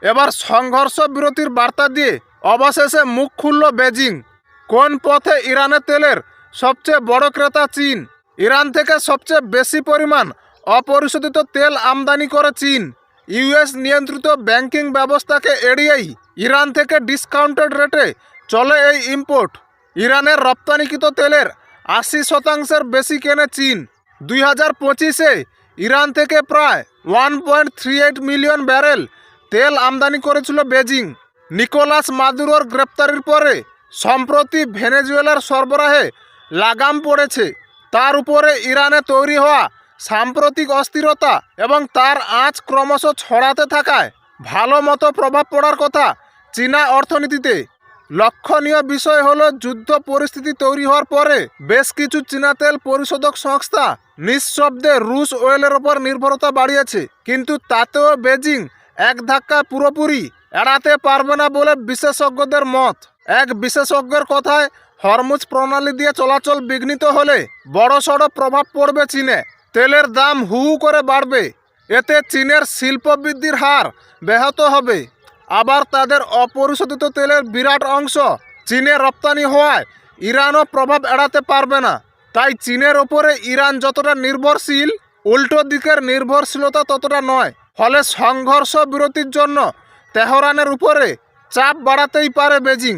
এবার সংঘর্ষ বিরতির বার্তা দিয়ে অবশেষে মুখ খুলল বেজিং। কোন পথে ইরানের তেলের সবচেয়ে বড় ক্রেতা চীন। ইরান থেকে সবচেয়ে বেশি পরিমাণ অপরিশোধিত তেল আমদানি করে চীন। ইউএস নিয়ন্ত্রিত ব্যাংকিং ব্যবস্থাকে এড়িয়েই ইরান থেকে ডিসকাউন্টেড রেটে চলে এই ইম্পোর্ট। ইরানের রপ্তানিকৃত তেলের 80% বেশি কেনে চীন। 2025-এ ইরান থেকে প্রায় 1.38 মিলিয়ন ব্যারেল তেল আমদানি করেছিল বেজিং। নিকোলাস মাদুরোর গ্রেপ্তারির পরে সম্প্রতি ভেনেজুয়েলার সরবরাহে লাগাম পড়েছে। তার উপরে ইরানে তৈরি হওয়া সাম্প্রতিক অস্থিরতা এবং তার আঁচ ক্রমশ ছড়াতে থাকায় ভালো মতো প্রভাব পড়ার কথা চীনা অর্থনীতিতে। লক্ষণীয় বিষয় হলো যুদ্ধ পরিস্থিতি তৈরি হওয়ার পরে বেশ কিছু চীনা তেল পরিশোধক সংস্থা নিঃশব্দে রুশ অয়েলের ওপর নির্ভরতা বাড়িয়েছে, কিন্তু তাতেও বেজিং এক ধাক্কা পুরোপুরি এড়াতে পারবে না বলে বিশেষজ্ঞদের মত। এক বিশেষজ্ঞের কথায় হরমুজ প্রণালী দিয়ে চলাচল বিঘ্নিত হলে বড়সড় প্রভাব পড়বে চীনে। তেলের দাম হু হু করে বাড়বে। এতে চীনের শিল্প বৃদ্ধির হার ব্যাহত হবে। আবার তাদের অপরিশোধিত তেলের বিরাট অংশ চীনে রপ্তানি হওয়ায় ইরানও প্রভাব এড়াতে পারবে না। তাই চীনের ওপরে ইরান যতটা নির্ভরশীল, উল্টো দিকের নির্ভরশীলতা ততটা নয়। ফলে সংঘর্ষ বিরতির জন্য তেহরানের উপরে চাপ বাড়াতেই পারে বেজিং।